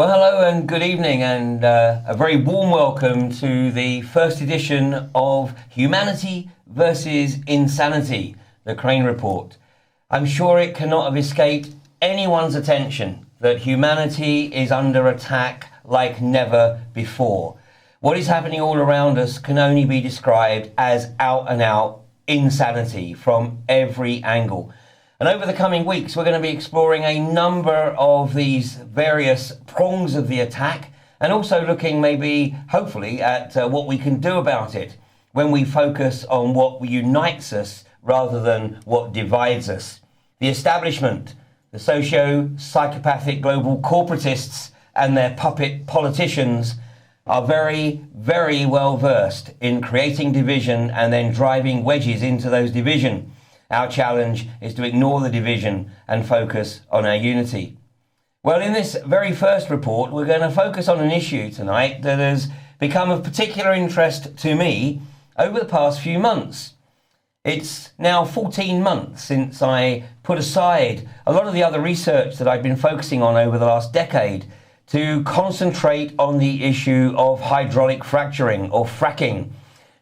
Well, hello and good evening, and a very warm welcome to the first edition of Humanity versus Insanity, the Crane Report. I'm sure it cannot have escaped anyone's attention that humanity is under attack like never before. What is happening all around us can only be described as out and out insanity from every angle. And over the coming weeks, we're going to be exploring a number of these various prongs of the attack, and also looking maybe, hopefully, at what we can do about it when we focus on what unites us rather than what divides us. The establishment, the socio-psychopathic global corporatists and their puppet politicians are very, very well versed in creating division and then driving wedges into those divisions. Our challenge is to ignore the division and focus on our unity. Well, in this very first report, we're going to focus on an issue tonight that has become of particular interest to me over the past few months. It's now 14 months since I put aside a lot of the other research that I've been focusing on over the last decade to concentrate on the issue of hydraulic fracturing or fracking,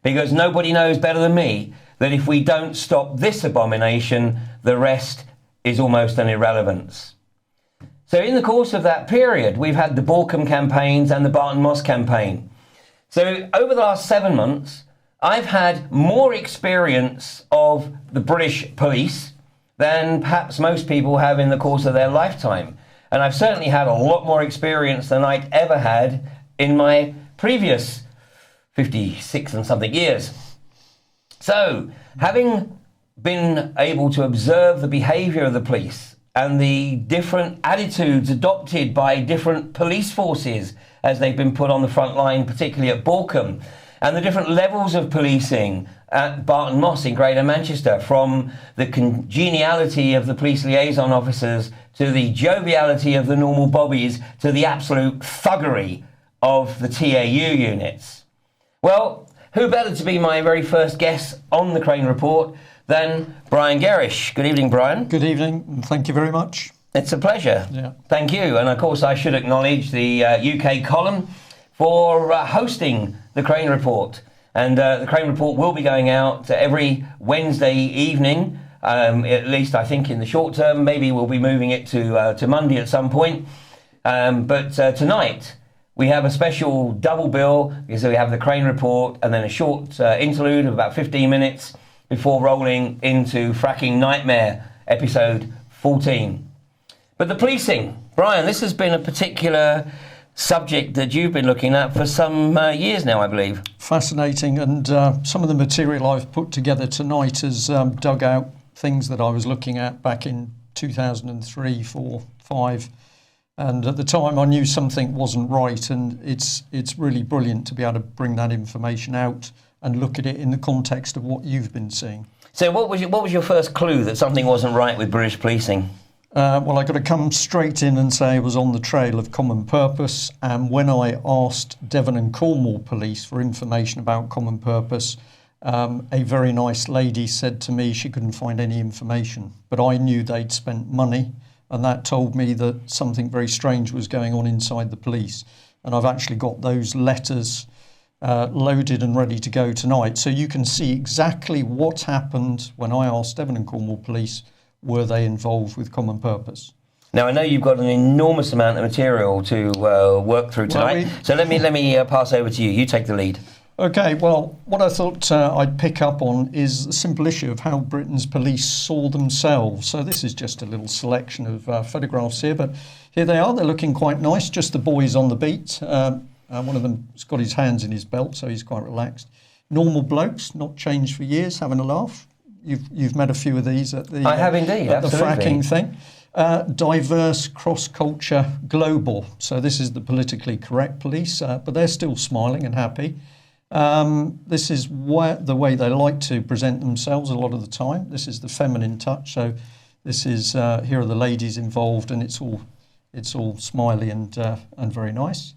because nobody knows better than me that if we don't stop this abomination, the rest is almost an irrelevance. So in the course of that period, we've had the Borkham campaigns and the Barton Moss campaign. So over the last 7 months, I've had more experience of the British Police than perhaps most people have in the course of their lifetime. And I've certainly had a lot more experience than I'd ever had in my previous 56 and something years. So, having been able to observe the behaviour of the police and the different attitudes adopted by different police forces as they've been put on the front line, particularly at Borkham, and the different levels of policing at Barton Moss in Greater Manchester, from the congeniality of the police liaison officers to the joviality of the normal bobbies to the absolute thuggery of the TAU units. Well, who better to be my very first guest on the Crane Report than Brian Gerrish. Good evening, Brian. Good evening, and thank you very much. It's a pleasure. Yeah. Thank you. And of course, I should acknowledge the UK column for hosting the Crane Report. And the Crane Report will be going out every Wednesday evening, at least I think in the short term. Maybe we'll be moving it to Monday at some point. But tonight, we have a special double bill because we have the Crane Report and then a short interlude of about 15 minutes before rolling into Fracking Nightmare, episode 14. But the policing, Brian, this has been a particular subject that you've been looking at for some years now, I believe. Fascinating, and some of the material I've put together tonight has dug out things that I was looking at back in 2003, 4, 5. And at the time, I knew something wasn't right, and it's really brilliant to be able to bring that information out and look at it in the context of what you've been seeing. So what was your first clue that something wasn't right with British policing? Well, I got to come straight in and say I was on the trail of Common Purpose, and when I asked Devon and Cornwall Police for information about Common Purpose, a very nice lady said to me she couldn't find any information, but I knew they'd spent money. And that told me that something very strange was going on inside the police. And I've actually got those letters loaded and ready to go tonight. So you can see exactly what happened when I asked Devon and Cornwall Police, were they involved with Common Purpose? Now, I know you've got an enormous amount of material to work through tonight. So let me pass over to you. You take the lead. Okay, well, what I thought I'd pick up on is the simple issue of how Britain's police saw themselves. So this is just a little selection of photographs here, but here they are. They're looking quite nice, just the boys on the beat. One of them's got his hands in his belt, so he's quite relaxed. Normal blokes, not changed for years, having a laugh. You've met a few of these at the I have indeed, at the absolutely. fracking thing. Diverse, cross-culture, global. So this is the politically correct police, but they're still smiling and happy. This is the way they like to present themselves a lot of the time. This is the feminine touch. So this is here are the ladies involved, and it's all smiley and very nice.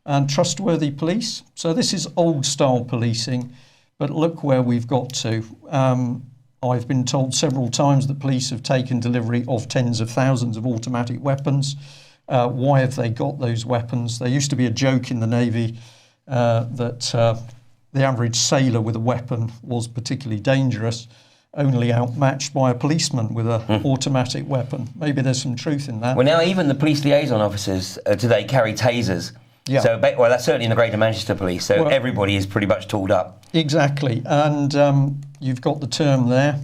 And trustworthy police. So this is old style policing, but look where we've got to. I've been told several times that police have taken delivery of tens of thousands of automatic weapons. Why have they got those weapons? There used to be a joke in the Navy that the average sailor with a weapon was particularly dangerous, only outmatched by a policeman with an automatic weapon. Maybe there's some truth in that. Well, now even the police liaison officers today carry tasers. Yeah. So, well, that's certainly in the Greater Manchester Police. So everybody is pretty much tooled up. Exactly. And you've got the term there,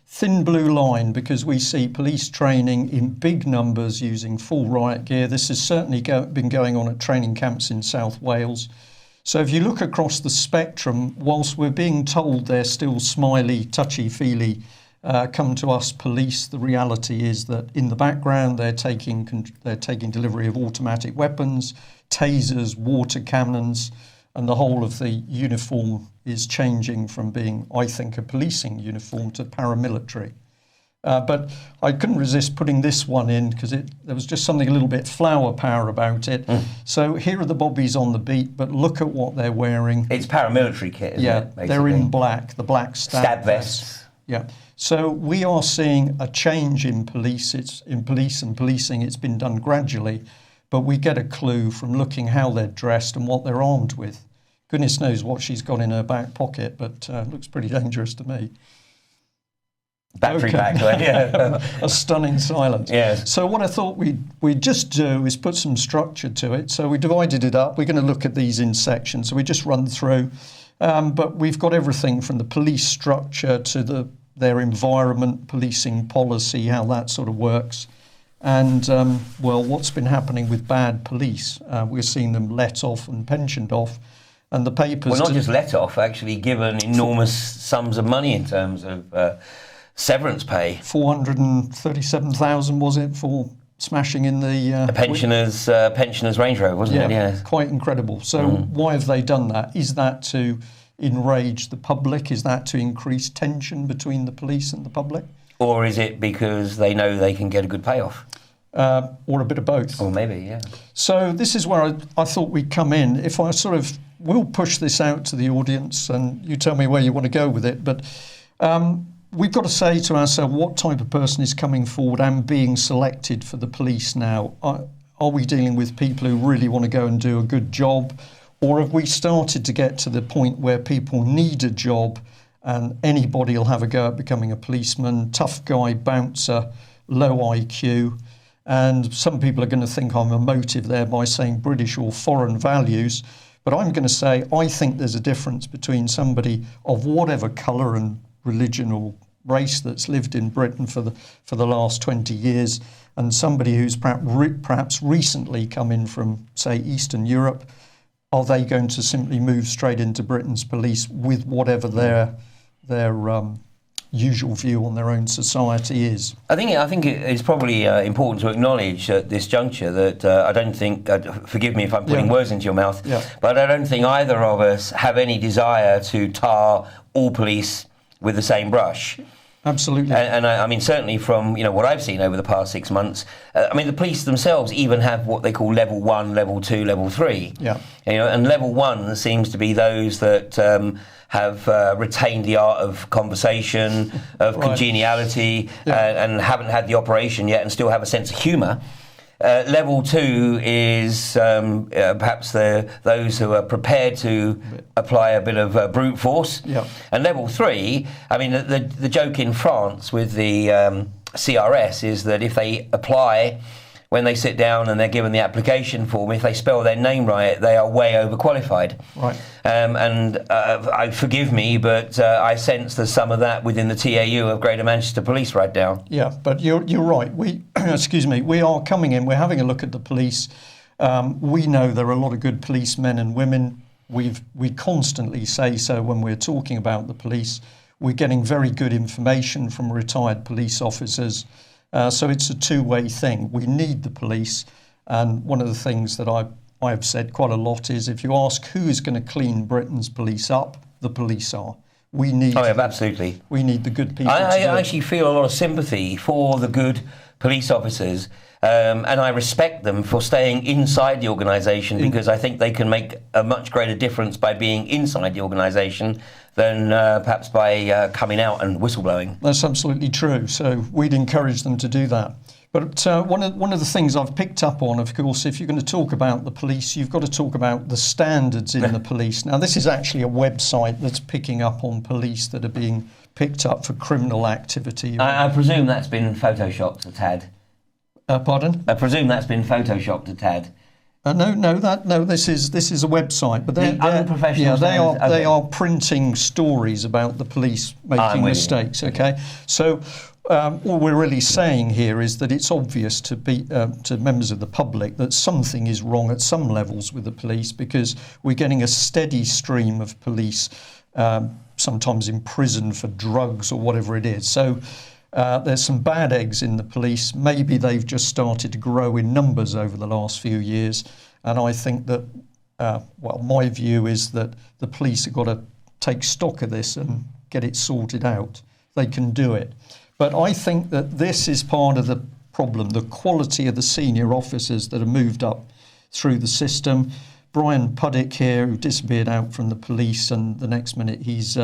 thin blue line, because we see police training in big numbers using full riot gear. This has certainly been going on at training camps in South Wales. So if you look across the spectrum, whilst we're being told they're still smiley, touchy-feely, come to us police, the reality is that in the background they're taking delivery of automatic weapons, tasers, water cannons, and the whole of the uniform is changing from being, I think, a policing uniform to paramilitary. But I couldn't resist putting this one in because there was just something a little bit flower power about it. So here are the bobbies on the beat, but look at what they're wearing. It's paramilitary kit, isn't it? Yeah, they're in black, the black stab vests. Yeah. So we are seeing a change in police. It's in police and policing. It's been done gradually, but we get a clue from looking how they're dressed and what they're armed with. Goodness knows what she's got in her back pocket, but looks pretty dangerous to me. Battery pack, yeah. A stunning silence. Yes. So what I thought we'd just do is put some structure to it. So we divided it up. We're going to look at these in sections. So we just run through. But we've got everything from the police structure to their environment, policing policy, how that sort of works. And, what's been happening with bad police. We're seeing them let off and pensioned off. And the papers... Well, not just let off, actually given enormous sums of money in terms of... severance pay. 437,000 was it for smashing in the pensioners Range Rover, wasn't it? Yeah, quite incredible. So why have they done that? Is that to enrage the public? Is that to increase tension between the police and the public? Or is it because they know they can get a good payoff? Or a bit of both. Or maybe, yeah. So this is where I thought we'd come in. If I we'll push this out to the audience and you tell me where you want to go with it, but we've got to say to ourselves what type of person is coming forward and being selected for the police now. Are we dealing with people who really want to go and do a good job? Or have we started to get to the point where people need a job and anybody will have a go at becoming a policeman, tough guy, bouncer, low IQ? And some people are going to think I'm emotive there by saying British or foreign values. But I'm going to say I think there's a difference between somebody of whatever colour and religion or race that's lived in Britain for the last 20 years and somebody who's perhaps recently come in from, say, Eastern Europe. Are they going to simply move straight into Britain's police with whatever their usual view on their own society is? I think it's probably important to acknowledge at this juncture that I don't think, forgive me if I'm putting words into your mouth, but I don't think either of us have any desire to tar all police with the same brush. Absolutely. And I mean, certainly from what I've seen over the past 6 months, I mean, the police themselves even have what they call level 1, level 2, level 3. Yeah. And level 1 seems to be those that have retained the art of conversation, of congeniality, and haven't had the operation yet and still have a sense of humour. Level 2 is perhaps those who are prepared to apply a bit of brute force. Yeah. And level 3, I mean, the joke in France with the CRS is that if they apply, when they sit down and they're given the application form, if they spell their name right, they are way overqualified. Right. Forgive me, but I sense there's some of that within the TAU of Greater Manchester Police right now. Yeah, but you're right. We we are coming in. We're having a look at the police. We know there are a lot of good policemen and women. We constantly say so when we're talking about the police. We're getting very good information from retired police officers. So it's a two-way thing. We need the police. And one of the things that I have said quite a lot is if you ask who is going to clean Britain's police up, the police are. We need. Oh, yeah, absolutely. We need the good people. I actually feel a lot of sympathy for the good police officers, and I respect them for staying inside the organisation because I think they can make a much greater difference by being inside the organisation than perhaps by coming out and whistleblowing. That's absolutely true. So we'd encourage them to do that. But one of the things I've picked up on, of course, if you're going to talk about the police, you've got to talk about the standards in the police. Now, this is actually a website that's picking up on police that are being picked up for criminal activity. I presume that's been photoshopped a tad. Pardon? I presume that's been photoshopped a tad. No. This is a website, but they're unprofessional. Yeah, they are printing stories about the police making mistakes. Okay, so. All we're really saying here is that it's obvious to members of the public that something is wrong at some levels with the police, because we're getting a steady stream of police, sometimes in prison for drugs or whatever it is. So there's some bad eggs in the police. Maybe they've just started to grow in numbers over the last few years. And I think that, my view is that the police have got to take stock of this and get it sorted out. They can do it. But I think that this is part of the problem, the quality of the senior officers that have moved up through the system. Brian Puddick here, who disappeared out from the police, and the next minute he's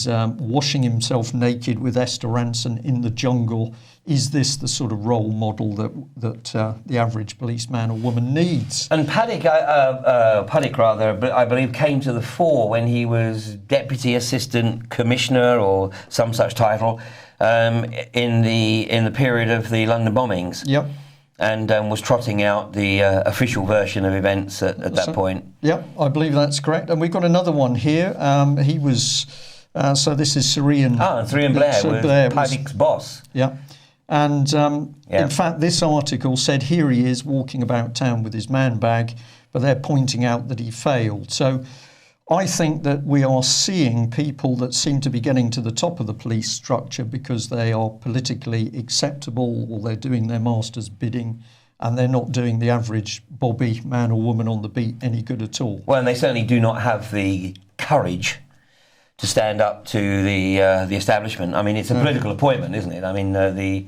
washing himself naked with Esther Ranson in the jungle. Is this the sort of role model that the average policeman or woman needs? And Puddick, I believe, came to the fore when he was Deputy Assistant Commissioner or some such title in the period of the London bombings. Yep. And was trotting out the official version of events at that point. Yep, I believe that's correct. And we've got another one here. He was... so this is Syrian. Syrian Blair was Puddick's boss. Yeah. And in fact, this article said here he is walking about town with his man bag, but they're pointing out that he failed. So I think that we are seeing people that seem to be getting to the top of the police structure because they are politically acceptable, or they're doing their master's bidding, and they're not doing the average Bobby, man or woman on the beat, any good at all. Well, and they certainly do not have the courage to stand up to the establishment. I mean, it's a political appointment, isn't it? I mean, the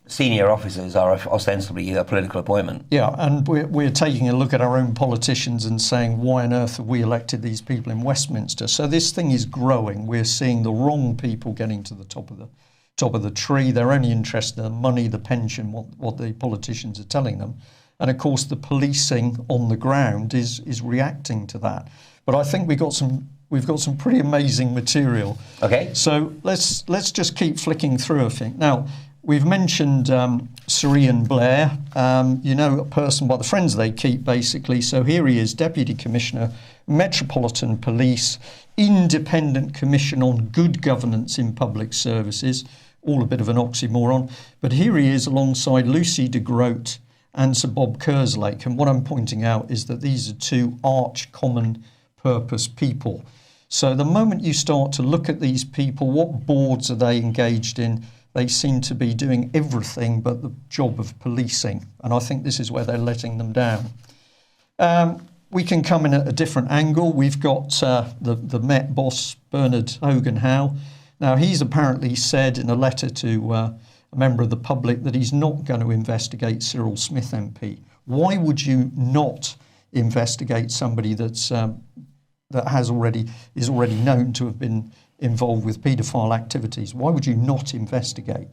senior officers are ostensibly a political appointment. Yeah, and we're taking a look at our own politicians and saying, why on earth have we elected these people in Westminster? So this thing is growing. We're seeing the wrong people getting to the top of the tree. They're only interested in the money, the pension, what the politicians are telling them. And of course, the policing on the ground is reacting to that. But I think we've got some pretty amazing material. Okay. So let's just keep flicking through, I think. Now, we've mentioned Syrian Blair, a person by the friends they keep, basically. So here he is, Deputy Commissioner, Metropolitan Police, Independent Commission on Good Governance in Public Services, all a bit of an oxymoron. But here he is alongside Lucy de Groot and Sir Bob Kerslake. And what I'm pointing out is that these are two arch common purpose people. So the moment you start to look at these people, what boards are they engaged in? They seem to be doing everything but the job of policing. And I think this is where they're letting them down. We can come in at a different angle. We've got the Met boss, Bernard Hogan-Howe. Now, he's apparently said in a letter to a member of the public that he's not going to investigate Cyril Smith MP. Why would you not investigate somebody that is already known to have been involved with paedophile activities? Why would you not investigate?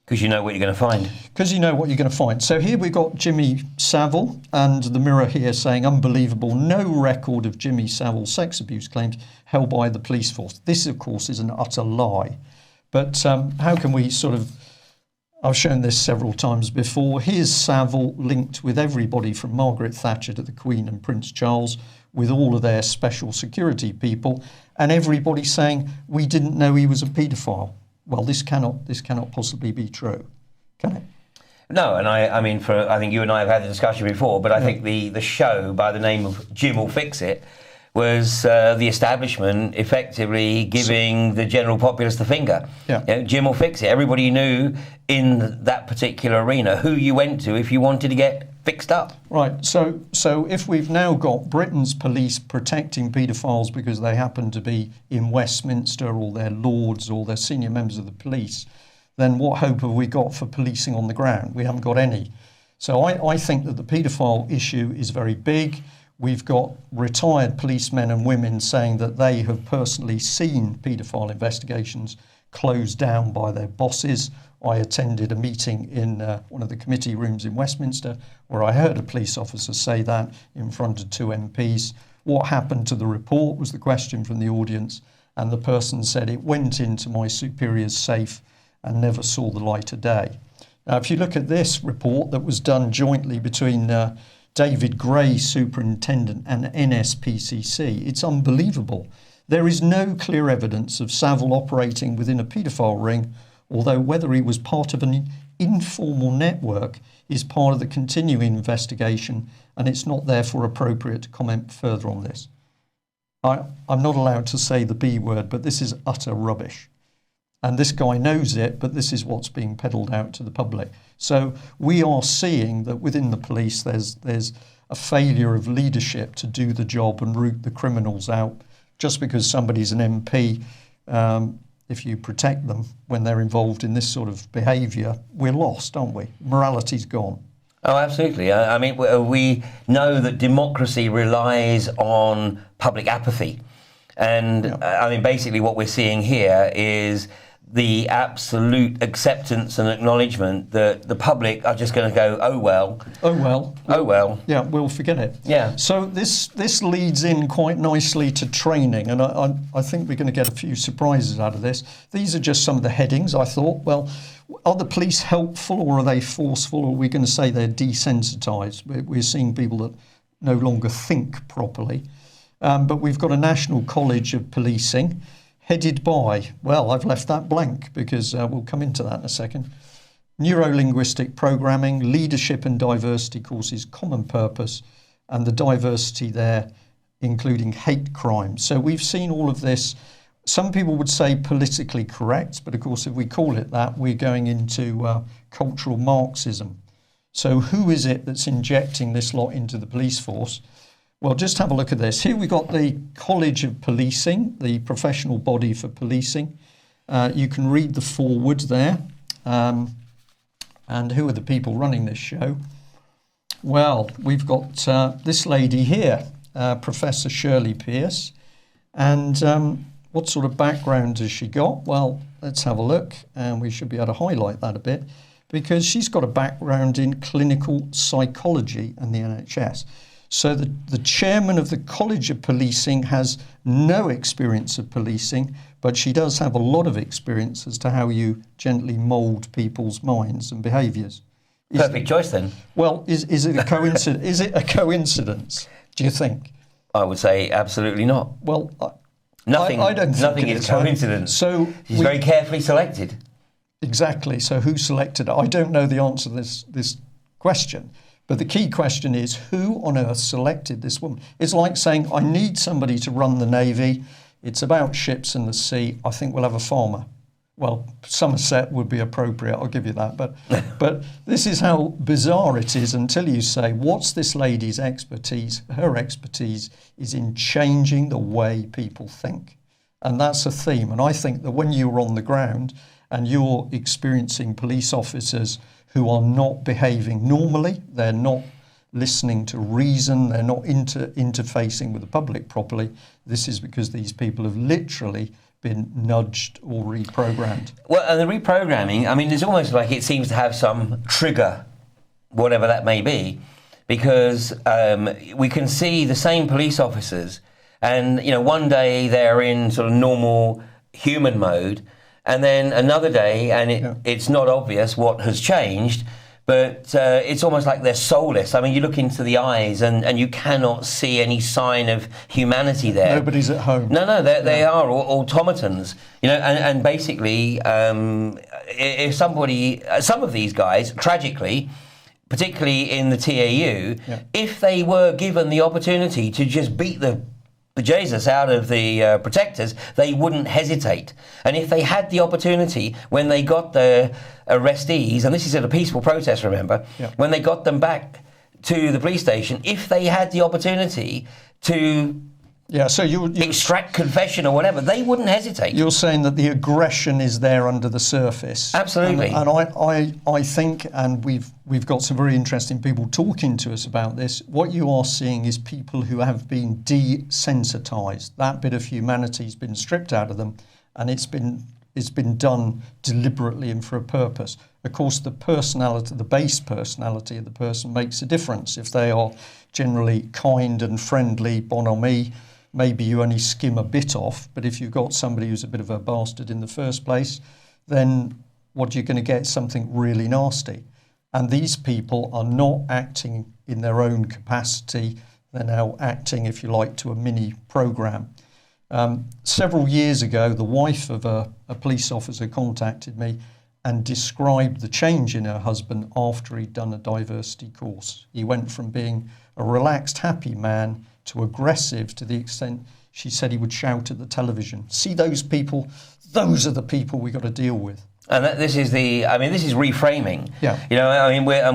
Because you know what you're going to find. Because you know what you're going to find. So here we've got Jimmy Savile, and the Mirror here saying, unbelievable, no record of Jimmy Savile's sex abuse claims held by the police force. This, of course, is an utter lie. But how can we I've shown this several times before. Here's Savile linked with everybody from Margaret Thatcher to the Queen and Prince Charles, with all of their special security people, and everybody saying, we didn't know he was a paedophile. Well, this cannot possibly be true, can it? No, and I think you and I have had the discussion before, but I think the show by the name of Jim Will Fix It was the establishment effectively giving the general populace the finger. Yeah. Jim will fix it. Everybody knew in that particular arena who you went to if you wanted to get fixed up. Right. So if we've now got Britain's police protecting paedophiles because they happen to be in Westminster, or they're lords, or they're senior members of the police, then what hope have we got for policing on the ground? We haven't got any. So I think that the paedophile issue is very big. We've got retired policemen and women saying that they have personally seen paedophile investigations closed down by their bosses I attended a meeting in one of the committee rooms in Westminster where I heard a police officer say that in front of 2 MPs. What happened to the report was the question from the audience, and the person said it went into my superior's safe and never saw the light of day. Now, if you look at this report that was done jointly between David Gray, Superintendent, and NSPCC, it's unbelievable. There is no clear evidence of Savile operating within a paedophile ring, although whether he was part of an informal network is part of the continuing investigation, and it's not therefore appropriate to comment further on this. I'm not allowed to say the B word, but this is utter rubbish. And this guy knows it, but this is what's being peddled out to the public. So we are seeing that within the police there's a failure of leadership to do the job and root the criminals out. Just because somebody's an MP, if you protect them when they're involved in this sort of behaviour, we're lost, aren't we? Morality's gone. Oh, absolutely. I mean, we know that democracy relies on public apathy. And I mean, basically what we're seeing here is the absolute acceptance and acknowledgement that the public are just going to go, oh well. Yeah, we'll forget it. Yeah. So this leads in quite nicely to training, and I think we're going to get a few surprises out of this. These are just some of the headings. I thought, well, are the police helpful or are they forceful, or are we going to say they're desensitised? We're seeing people that no longer think properly. But we've got a National College of Policing, headed by, well, I've left that blank because we'll come into that in a second. Neuro-linguistic programming, leadership and diversity courses, common purpose, and the diversity there, including hate crimes. So we've seen all of this. Some people would say politically correct, but of course, if we call it that, we're going into cultural Marxism. So who is it that's injecting this lot into the police force? Well, just have a look at this. Here we've got the College of Policing, the professional body for policing. You can read the foreword there. And who are the people running this show? Well, we've got this lady here, Professor Shirley Pearce. And what sort of background has she got? Well, let's have a look. And we should be able to highlight that a bit, because she's got a background in clinical psychology and the NHS. So the chairman of the College of Policing has no experience of policing, but she does have a lot of experience as to how you gently mould people's minds and behaviours. Perfect choice then. Well, is it a coincidence? Is it a coincidence, do you think? I would say absolutely not. Well, nothing is coincidence. So she's very carefully selected. Exactly. So who selected her? I don't know the answer to this question. But the key question is, who on earth selected this woman? It's like saying, I need somebody to run the Navy. It's about ships and the sea. I think we'll have a farmer. Well, Somerset would be appropriate, I'll give you that. But this is how bizarre it is until you say, what's this lady's expertise? Her expertise is in changing the way people think. And that's a theme. And I think that when you're on the ground and you're experiencing police officers who are not behaving normally, they're not listening to reason, they're not interfacing with the public properly, this is because these people have literally been nudged or reprogrammed. Well, and the reprogramming, I mean, it's almost like it seems to have some trigger, whatever that may be, because we can see the same police officers, and one day they're in sort of normal human mode, and then another day, and it's not obvious what has changed, but it's almost like they're soulless. I mean, you look into the eyes and you cannot see any sign of humanity there. Nobody's at home. No, they are automatons. And basically, if somebody, some of these guys, tragically, particularly in the TAU, if they were given the opportunity to just beat the Jesus out of the protectors, they wouldn't hesitate. And if they had the opportunity, when they got the arrestees, and this is at a peaceful protest, remember, when they got them back to the police station, if they had the opportunity to so you extract confession or whatever, they wouldn't hesitate. You're saying that the aggression is there under the surface. Absolutely. And I think, and we've got some very interesting people talking to us about this, what you are seeing is people who have been desensitised. That bit of humanity has been stripped out of them, and it's been it's been done deliberately and for a purpose. Of course, the personality, the base personality of the person makes a difference. If they are generally kind and friendly, bonhomie, maybe you only skim a bit off. But if you've got somebody who's a bit of a bastard in the first place, then what you're going to get is something really nasty. And these people are not acting in their own capacity. They're now acting, if you like, to a mini program. Several years ago, the wife of a police officer contacted me and described the change in her husband after he'd done a diversity course. He went from being a relaxed, happy man to aggressive, to the extent she said he would shout at the television. See those people? Those are the people we've got to deal with. And this is this is reframing. Yeah.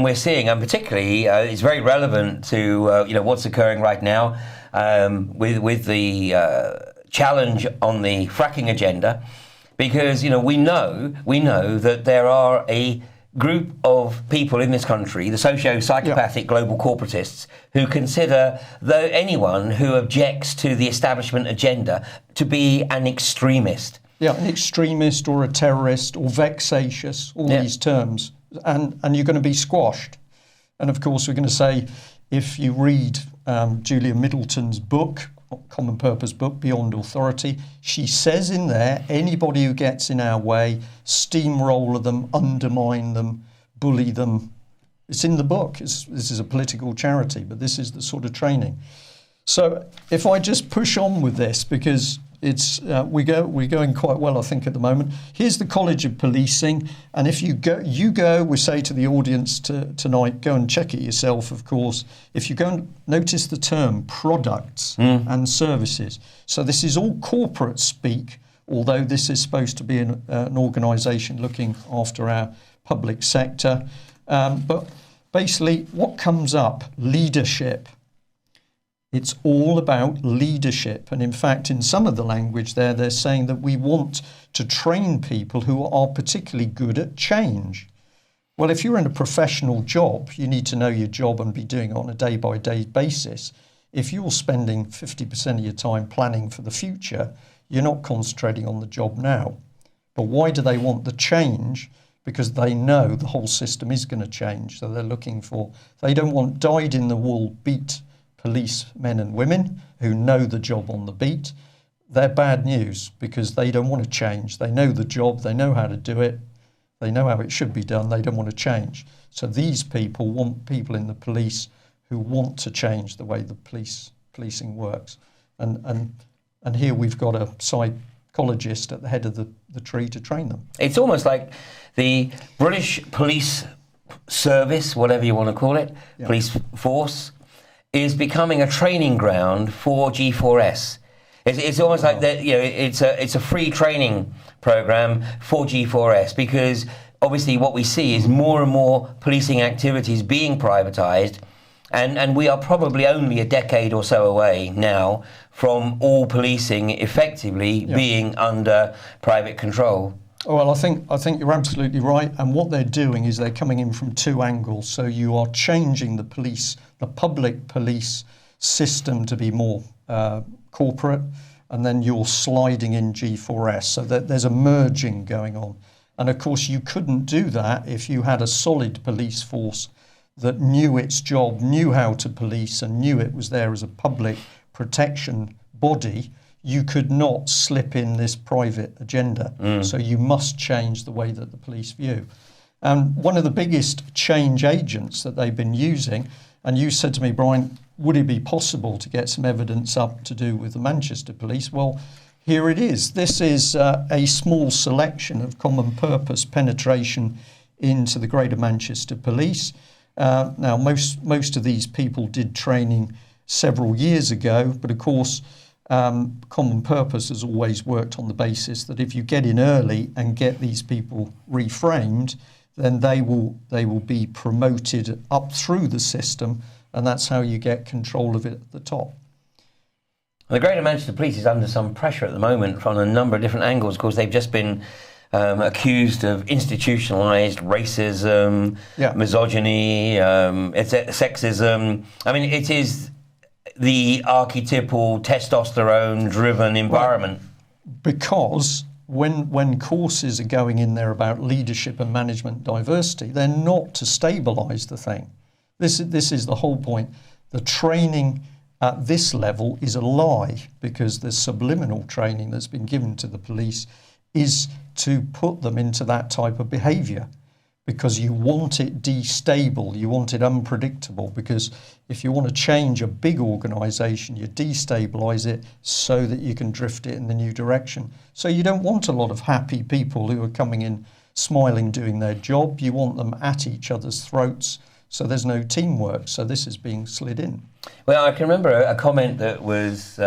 We're seeing, and particularly, it's very relevant to what's occurring right now with the challenge on the fracking agenda, because we know that there are a group of people in this country, the socio-psychopathic global corporatists, who consider anyone who objects to the establishment agenda to be an extremist. Yeah, an extremist or a terrorist or vexatious, all these terms, and you're going to be squashed. And of course, we're going to say, if you read Julia Middleton's book, Common Purpose book, Beyond Authority, she says in there, anybody who gets in our way, steamroller them, undermine them, bully them. It's in the book. This is a political charity, but this is the sort of training. So if I just push on with this, because we're going quite well, I think, at the moment. Here's the College of Policing, and if you go, we say to the audience tonight, go and check it yourself, of course. If you go and notice the term products and services. So this is all corporate speak, although this is supposed to be an organisation looking after our public sector. But basically, what comes up? Leadership. It's all about leadership. And in fact, in some of the language there, they're saying that we want to train people who are particularly good at change. Well, if you're in a professional job, you need to know your job and be doing it on a day-by-day basis. If you're spending 50% of your time planning for the future, you're not concentrating on the job now. But why do they want the change? Because they know the whole system is going to change. So they don't want dyed-in-the-wool beat policemen and women who know the job on the beat. They're bad news because they don't want to change. They know the job, they know how to do it, they know how it should be done, they don't want to change. So these people want people in the police who want to change the way the policing works. And here we've got a psychologist at the head of the tree to train them. It's almost like the British Police Service, whatever you want to call it, police force, is becoming a training ground for G4S. It's almost like that. It's a free training program for G4S, because obviously what we see is more and more policing activities being privatised, and we are probably only a decade or so away now from all policing effectively being under private control. Well, I think you're absolutely right. And what they're doing is they're coming in from two angles. So you are changing the public police system to be more corporate, and then you're sliding in G4S. So that there's a merging going on. And of course, you couldn't do that if you had a solid police force that knew its job, knew how to police, and knew it was there as a public protection body. You could not slip in this private agenda. So you must change the way that the police view. And one of the biggest change agents that they've been using, and you said to me, Brian, would it be possible to get some evidence up to do with the Manchester police? Well, here it is. This is a small selection of common purpose penetration into the Greater Manchester Police. Now, most of these people did training several years ago, but of course, Common Purpose has always worked on the basis that if you get in early and get these people reframed, then they will be promoted up through the system, and that's how you get control of it at the top. The Greater Manchester Police is under some pressure at the moment from a number of different angles, because they've just been accused of institutionalised racism, misogyny, sexism. I mean, it is the archetypal testosterone-driven environment. Because when courses are going in there about leadership and management diversity, they're not to stabilise the thing. This is the whole point. The training at this level is a lie, because the subliminal training that's been given to the police is to put them into that type of behaviour, because you want it destable, you want it unpredictable, because if you want to change a big organisation, you destabilise it so that you can drift it in the new direction. So you don't want a lot of happy people who are coming in smiling, doing their job. You want them at each other's throats, so there's no teamwork. So this is being slid in. Well, I can remember a comment that was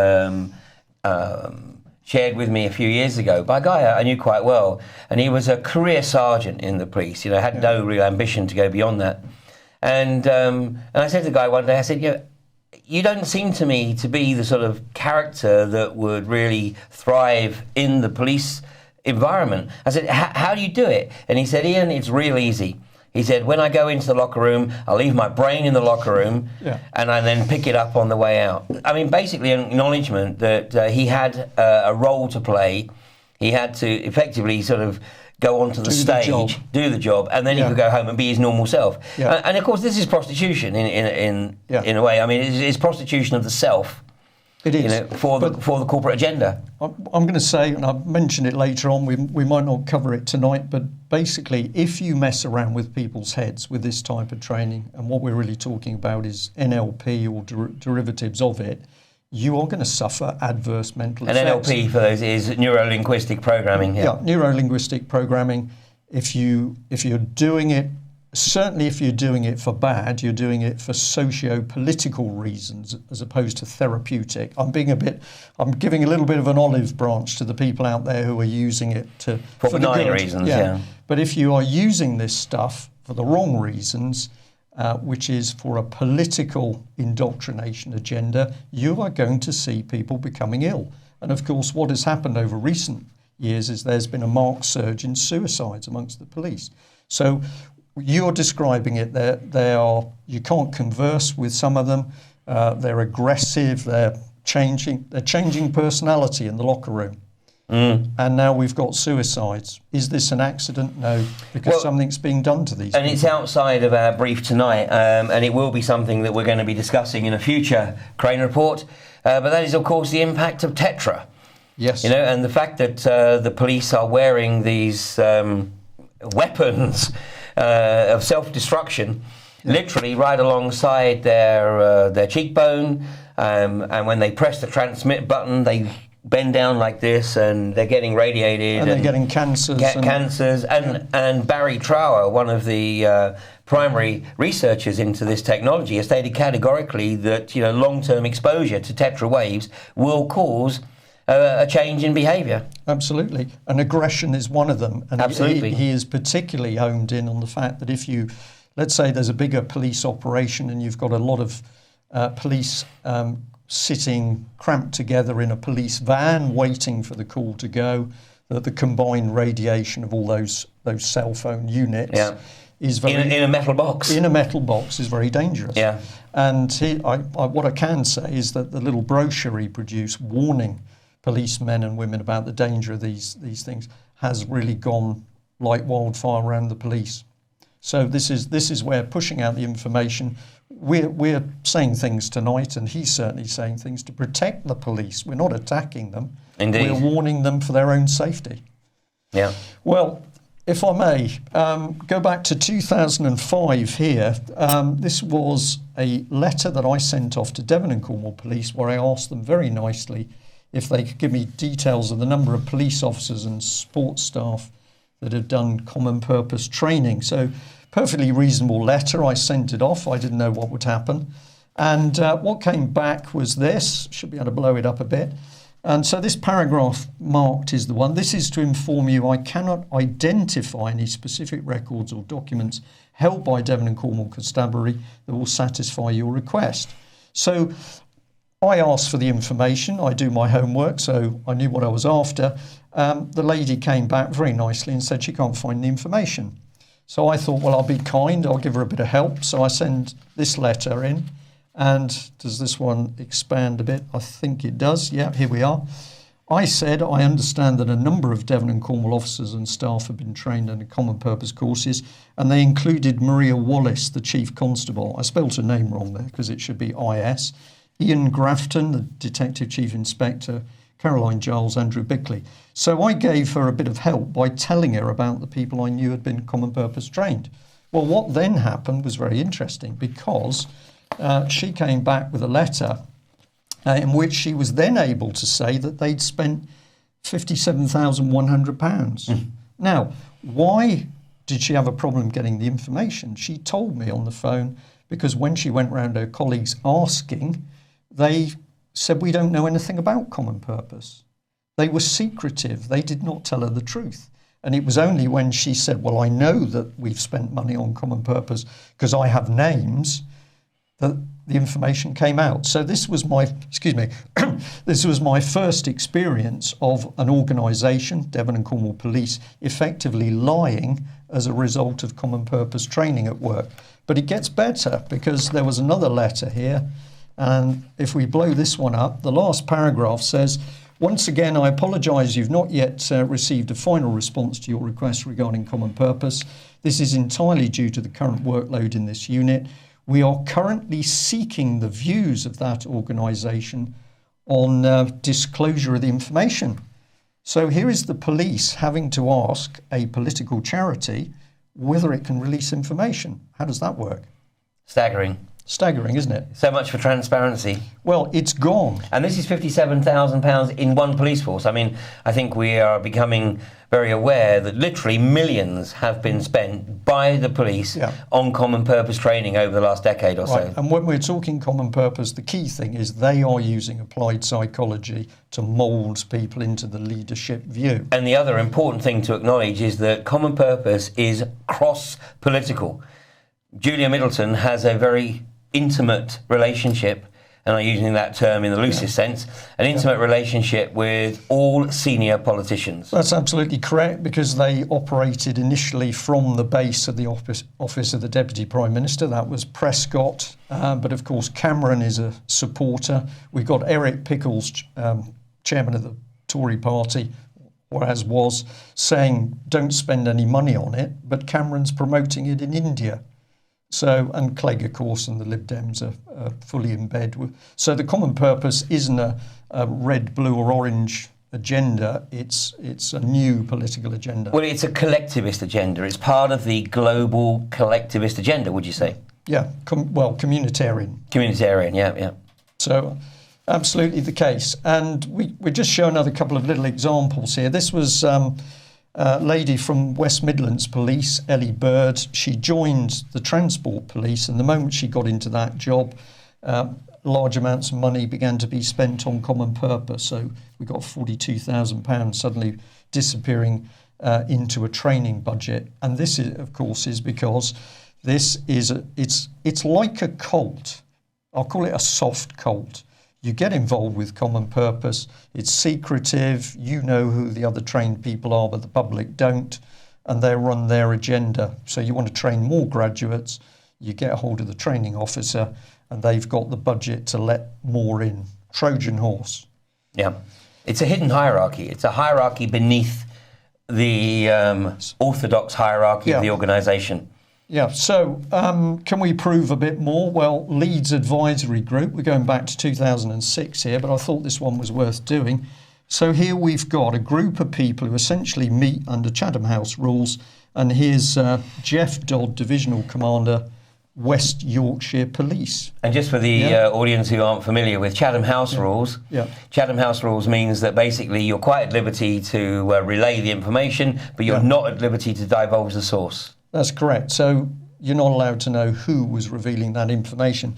shared with me a few years ago by a guy I knew quite well, and he was a career sergeant in the police. Had no real ambition to go beyond that. And I said to the guy one day, I said, you don't seem to me to be the sort of character that would really thrive in the police environment. I said, how do you do it? And he said, Ian, it's real easy. He said, when I go into the locker room, I leave my brain in the locker room, and I then pick it up on the way out. I mean, basically an acknowledgement that he had a role to play. He had to effectively sort of go onto the stage, do the job, and then he could go home and be his normal self. And of course, this is prostitution in a way. I mean, it's prostitution of the self. It is. For the corporate agenda. I'm going to say, and I'll mention it later on, we might not cover it tonight, but basically, if you mess around with people's heads with this type of training, and what we're really talking about is NLP or derivatives of it, you are going to suffer adverse mental effects. And NLP, for those, is neuro-linguistic programming. Yeah, neuro-linguistic programming. If you're doing it, certainly if you're doing it for bad, you're doing it for socio-political reasons as opposed to therapeutic. I'm giving a little bit of an olive branch to the people out there who are using it for benign reasons. Yeah. But if you are using this stuff for the wrong reasons, which is for a political indoctrination agenda, you are going to see people becoming ill. And of course, what has happened over recent years is there's been a marked surge in suicides amongst the police. So you're describing it. You can't converse with some of them. They're aggressive. They're changing personality in the locker room. And now we've got suicides. Is this an accident? No, because something's being done to these. And people. It's outside of our brief tonight, and it will be something that we're going to be discussing in a future Crane report. But that is, of course, the impact of Tetra. Yes. And the fact that the police are wearing these weapons of self-destruction, literally right alongside their cheekbone, and when they press the transmit button, they bend down like this, and they're getting radiated, and they're getting cancers. And Barry Trower, one of the primary researchers into this technology, has stated categorically that long-term exposure to Tetra waves will cause a change in behaviour. Absolutely. And aggression is one of them. And Absolutely. He is particularly honed in on the fact that if you, let's say there's a bigger police operation and you've got a lot of police sitting cramped together in a police van waiting for the call to go, that the combined radiation of all those cell phone units is very... In a metal box. In a metal box is very dangerous. Yeah. And what I can say is that the little brochure he produced warning policemen and women about the danger of these things has really gone like wildfire around the police. So this is where pushing out the information. We're saying things tonight, and he's certainly saying things to protect the police. We're not attacking them. Indeed. We're warning them for their own safety. Yeah. Well, if I may, go back to 2005 here. This was a letter that I sent off to Devon and Cornwall Police, where I asked them very nicely if they could give me details of the number of police officers and support staff that have done common purpose training. So, perfectly reasonable letter. I sent it off. I didn't know what would happen. And what came back was this. Should be able to blow it up a bit. And so this paragraph marked is the one. This is to inform you I cannot identify any specific records or documents held by Devon and Cornwall Constabulary that will satisfy your request. So I asked for the information. I do my homework, so I knew what I was after. The lady came back very nicely and said she can't find the information. So I thought, well, I'll be kind. I'll give her a bit of help. So I send this letter in. And does this one expand a bit? I think it does. Yeah, here we are. I said, I understand that a number of Devon and Cornwall officers and staff have been trained under common purpose courses, and they included Maria Wallace, the Chief Constable. I spelled her name wrong there because it should be IS. Ian Grafton, the Detective Chief Inspector, Caroline Giles, Andrew Bickley. So I gave her a bit of help by telling her about the people I knew had been common purpose trained. Well, what then happened was very interesting, because she came back with a letter in which she was then able to say that they'd spent £57,100. Now, why did she have a problem getting the information? She told me on the phone, because when she went round her colleagues asking, they said, we don't know anything about common purpose. They were secretive. They did not tell her the truth. And it was only when she said, well, I know that we've spent money on common purpose because I have names, that the information came out. So this was my, this was my first experience of an organisation, Devon and Cornwall Police, effectively lying as a result of common purpose training at work. But it gets better, because there was another letter here, and if we blow this one up, the last paragraph says, once again, I apologise you've not yet received a final response to your request regarding common purpose. This is entirely due to the current workload in this unit. We are currently seeking the views of that organisation on disclosure of the information. So here is the police having to ask a political charity whether it can release information. How does that work? Staggering. Staggering, isn't it? So much for transparency. Well, it's gone. And this is £57,000 in one police force. I mean, I think we are becoming very aware that literally millions have been spent by the police on common purpose training over the last decade or so. And when we're talking common purpose, the key thing is they are using applied psychology to mould people into the leadership view. And the other important thing to acknowledge is that common purpose is cross-political. Julia Middleton has a very intimate relationship, and I'm using that term in the loosest sense, an intimate relationship with all senior politicians. That's absolutely correct, because they operated initially from the base of the office of the Deputy Prime Minister. That was Prescott, but of course Cameron is a supporter. We've got Eric Pickles, chairman of the Tory party, or as was, saying don't spend any money on it, but Cameron's promoting it in India. So, and Clegg, of course, and the Lib Dems are fully in bed with. So the common purpose isn't a red, blue or orange agenda. It's a new political agenda. Well, it's a collectivist agenda. It's part of the global collectivist agenda, would you say? Yeah, communitarian. Communitarian, yeah. So absolutely the case. And we just show another couple of little examples here. This was a lady from West Midlands Police, Ellie Bird. She joined the Transport Police, and the moment she got into that job, large amounts of money began to be spent on common purpose. So we got £42,000 suddenly disappearing into a training budget. And this, is, of course, is because this is it's like a cult. I'll call it a soft cult. You get involved with common purpose, it's secretive, you know who the other trained people are, but the public don't, and they run their agenda. So you want to train more graduates, you get a hold of the training officer, and they've got the budget to let more in. Trojan horse. Yeah. It's a hidden hierarchy. It's a hierarchy beneath the orthodox hierarchy of the organisation. Yeah, so can we prove a bit more? Well, Leeds Advisory Group, we're going back to 2006 here, but I thought this one was worth doing. So here we've got a group of people who essentially meet under Chatham House rules, and here's Jeff Dodd, Divisional Commander, West Yorkshire Police. And just for the audience who aren't familiar with Chatham House rules, Chatham House rules means that basically you're quite at liberty to relay the information, but you're not at liberty to divulge the source. That's correct. So you're not allowed to know who was revealing that information.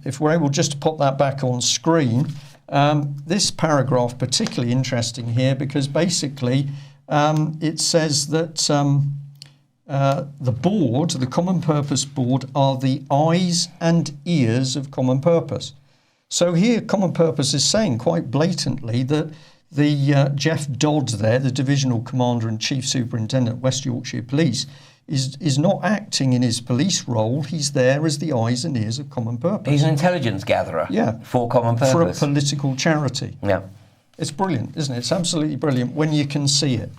If we're able just to pop that back on screen, this paragraph particularly interesting here, because basically it says that the board, the Common Purpose Board, are the eyes and ears of Common Purpose. So here Common Purpose is saying quite blatantly that the Jeff Dodd there, the Divisional Commander and Chief Superintendent of West Yorkshire Police, is not acting in his police role. He's there as the eyes and ears of Common Purpose. He's an intelligence gatherer for Common Purpose. For a political charity. Yeah. It's brilliant, isn't it? It's absolutely brilliant when you can see it.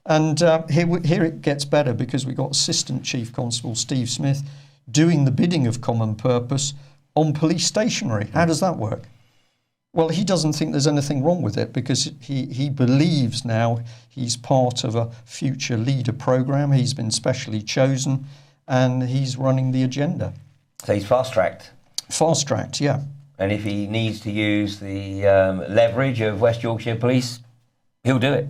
And here it gets better, because we've got Assistant Chief Constable Steve Smith doing the bidding of Common Purpose on police stationery. How does that work? Well, he doesn't think there's anything wrong with it, because he believes now he's part of a future leader programme. He's been specially chosen and he's running the agenda. So he's fast-tracked? Fast-tracked, yeah. And if he needs to use the leverage of West Yorkshire Police, he'll do it.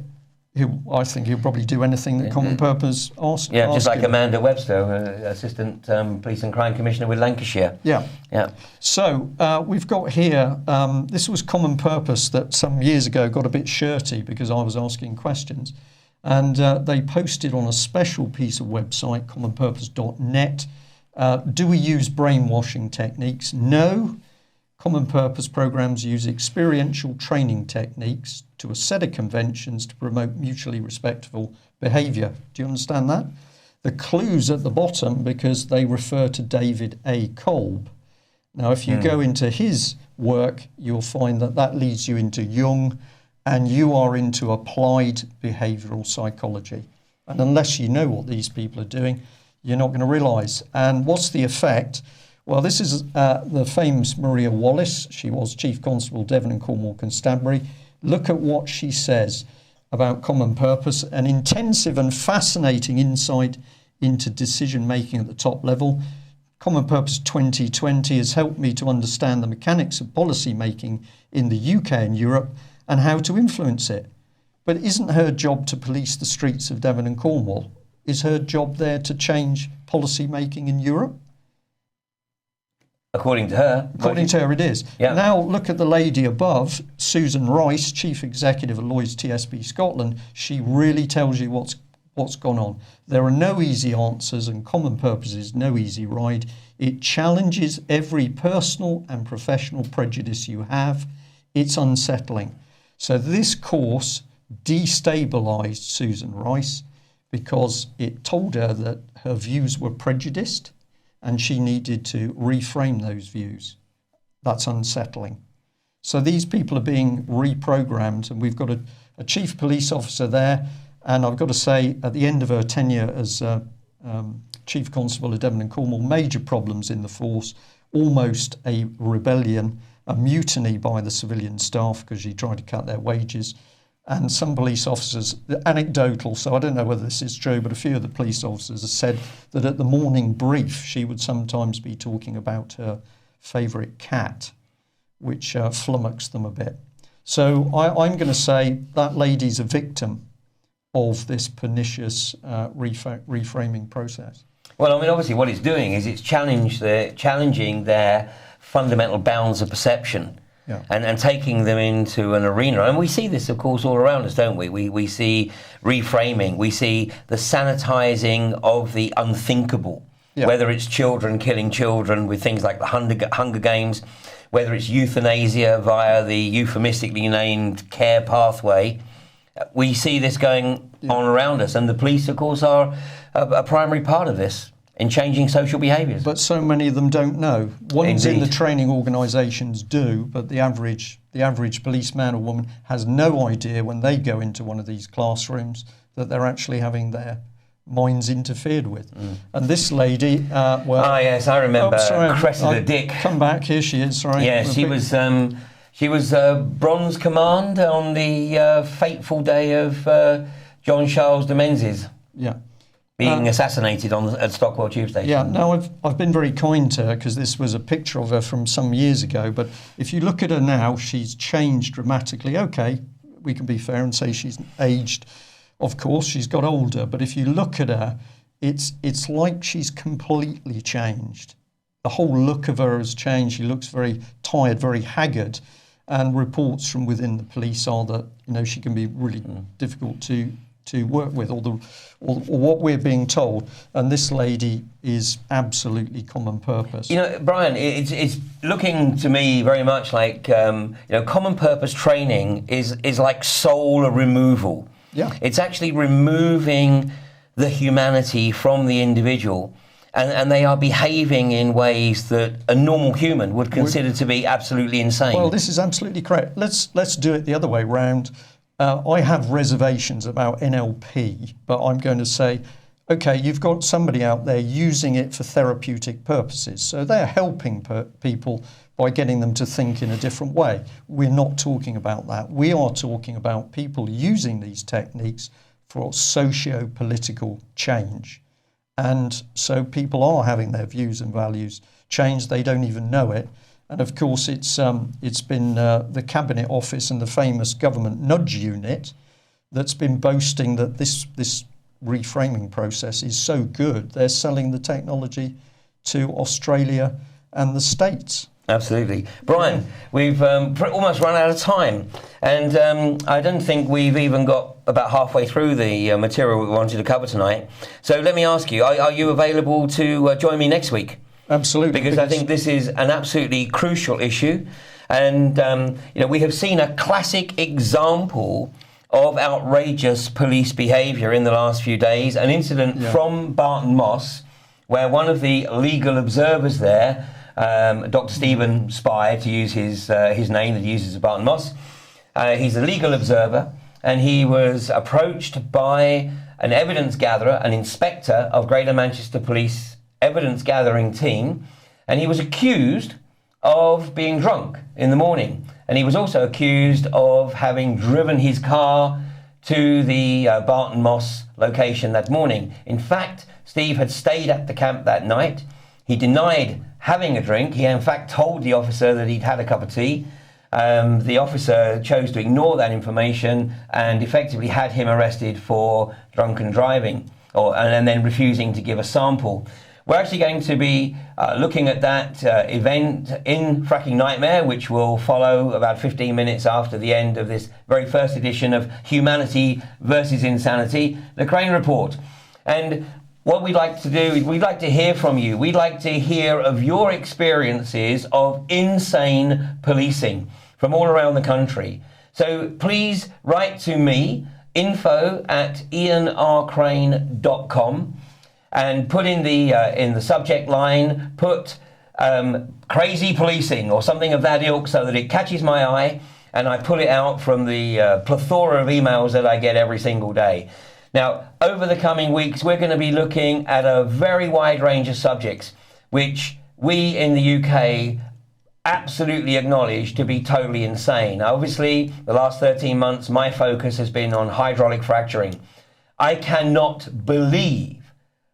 I think he'll probably do anything that Common Purpose asks. Yeah, just like him. Amanda Webster, Assistant Police and Crime Commissioner with Lancashire. Yeah. Yeah. So we've got here, this was Common Purpose that some years ago got a bit shirty because I was asking questions. And they posted on a special piece of website, commonpurpose.net, do we use brainwashing techniques? No. Common Purpose programs use experiential training techniques to a set of conventions to promote mutually respectful behaviour. Do you understand that? The clue's at the bottom because they refer to David A. Kolb. Now, if you go into his work, you'll find that that leads you into Jung, and you are into applied behavioural psychology. And unless you know what these people are doing, you're not going to realise. And what's the effect? Well, this is the famous Maria Wallace. She was Chief Constable, Devon and Cornwall Constabulary. Look at what she says about Common Purpose: an intensive and fascinating insight into decision-making at the top level. Common Purpose 2020 has helped me to understand the mechanics of policy making in the UK and Europe and how to influence it. But isn't her job to police the streets of Devon and Cornwall? Is her job there to change policy making in Europe? According to her. According to her, it is. Yeah. Now, look at the lady above, Susan Rice, Chief Executive of Lloyd's TSB Scotland. She really tells you what's gone on. There are no easy answers, and Common Purpose is no easy ride. It challenges every personal and professional prejudice you have. It's unsettling. So this course destabilised Susan Rice because it told her that her views were prejudiced, and she needed to reframe those views. That's unsettling. So these people are being reprogrammed, and we've got a chief police officer there, and I've got to say, at the end of her tenure as Chief Constable of Devon and Cornwall, major problems in the force, almost a rebellion, a mutiny by the civilian staff because she tried to cut their wages. And some police officers, anecdotal, so I don't know whether this is true, but a few of the police officers have said that at the morning brief, she would sometimes be talking about her favourite cat, which flummoxed them a bit. So I'm going to say that lady's a victim of this pernicious reframing process. Well, I mean, obviously what it's doing is it's challenging their fundamental bounds of perception. Yeah. And taking them into an arena. And we see this, of course, all around us, don't we? We see reframing. We see the sanitizing of the unthinkable, whether it's children killing children with things like the Hunger Games, whether it's euthanasia via the euphemistically named care pathway. We see this going on around us. And the police, of course, are a primary part of this in changing social behaviours. But so many of them don't know. Ones Indeed. in the training organisations do, but the average policeman or woman has no idea when they go into one of these classrooms that they're actually having their minds interfered with. And this lady, Oh yes, I remember. Cressida Dick. Come back, here she is. Sorry. Yeah, she was bronze command on the fateful day of John Charles de Menzies. Yeah. Being assassinated at Stockwell Tube Station. Yeah, no, I've been very kind to her because this was a picture of her from some years ago. But if you look at her now, she's changed dramatically. Okay, we can be fair and say she's aged. Of course, she's got older. But if you look at her, it's like she's completely changed. The whole look of her has changed. She looks very tired, very haggard. And reports from within the police are that, she can be really difficult to work with, or what we're being told. And this lady is absolutely Common Purpose. Brian, it's looking to me very much like Common Purpose training is like soul removal. Yeah. It's actually removing the humanity from the individual and they are behaving in ways that a normal human would consider to be absolutely insane. Well, this is absolutely correct. Let's do it the other way round. I have reservations about NLP, but I'm going to say, okay, you've got somebody out there using it for therapeutic purposes. So they're helping people by getting them to think in a different way. We're not talking about that. We are talking about people using these techniques for socio-political change. And so people are having their views and values changed. They don't even know it. And of course, it's been the Cabinet Office and the famous government nudge unit that's been boasting that this reframing process is so good. They're selling the technology to Australia and the States. Absolutely. Brian, we've almost run out of time, and I don't think we've even got about halfway through the material we wanted to cover tonight. So let me ask you, are you available to join me next week? Absolutely. Because I think this is an absolutely crucial issue, and we have seen a classic example of outrageous police behaviour in the last few days, an incident from Barton Moss, where one of the legal observers there, Dr. Stephen Spy, to use his name that he uses at Barton Moss. He's a legal observer, and he was approached by an evidence gatherer, an inspector of Greater Manchester Police evidence gathering team, and he was accused of being drunk in the morning. And he was also accused of having driven his car to the Barton Moss location that morning. In fact, Steve had stayed at the camp that night. He denied having a drink. He in fact told the officer that he'd had a cup of tea. The officer chose to ignore that information and effectively had him arrested for drunken driving, and then refusing to give a sample. We're actually going to be looking at that event in Fracking Nightmare, which will follow about 15 minutes after the end of this very first edition of Humanity versus Insanity, the Crane Report. And what we'd like to do is we'd like to hear from you. We'd like to hear of your experiences of insane policing from all around the country. So please write to me, info@ianrcrane.com, and put in the subject line, put crazy policing or something of that ilk, so that it catches my eye and I pull it out from the plethora of emails that I get every single day. Now, over the coming weeks, we're going to be looking at a very wide range of subjects, which we in the UK absolutely acknowledge to be totally insane. Now, obviously, the last 13 months, my focus has been on hydraulic fracturing. I cannot believe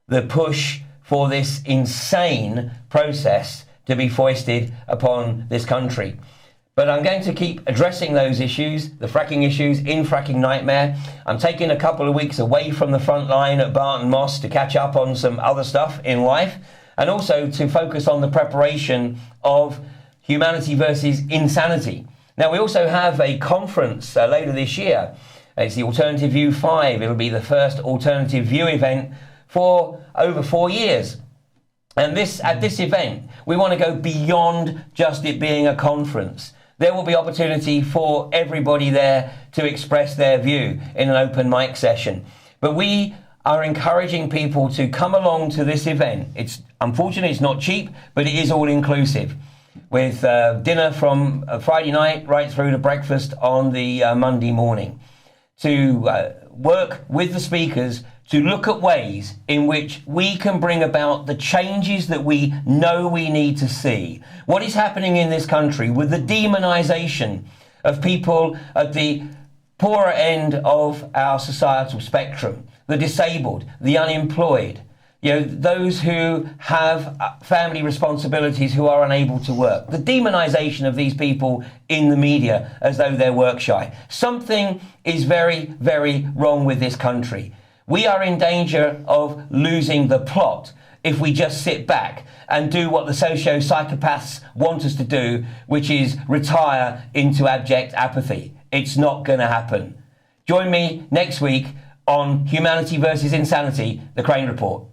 the push for this insane process to be foisted upon this country. But I'm going to keep addressing those issues, the fracking issues, in Fracking Nightmare. I'm taking a couple of weeks away from the front line at Barton Moss to catch up on some other stuff in life, and also to focus on the preparation of Humanity versus Insanity. Now, we also have a conference later this year. It's the Alternative View 5. It'll be the first Alternative View event for over 4 years. And at this event, we want to go beyond just it being a conference. There will be opportunity for everybody there to express their view in an open mic session. But we are encouraging people to come along to this event. Unfortunately, it's not cheap, but it is all inclusive, with dinner from Friday night right through to breakfast on the Monday morning, to work with the speakers to look at ways in which we can bring about the changes that we know we need to see. What is happening in this country with the demonisation of people at the poorer end of our societal spectrum, the disabled, the unemployed, those who have family responsibilities who are unable to work. The demonisation of these people in the media as though they're work shy. Something is very, very wrong with this country. We are in danger of losing the plot if we just sit back and do what the socio-psychopaths want us to do, which is retire into abject apathy. It's not going to happen. Join me next week on Humanity versus Insanity, the Crane Report.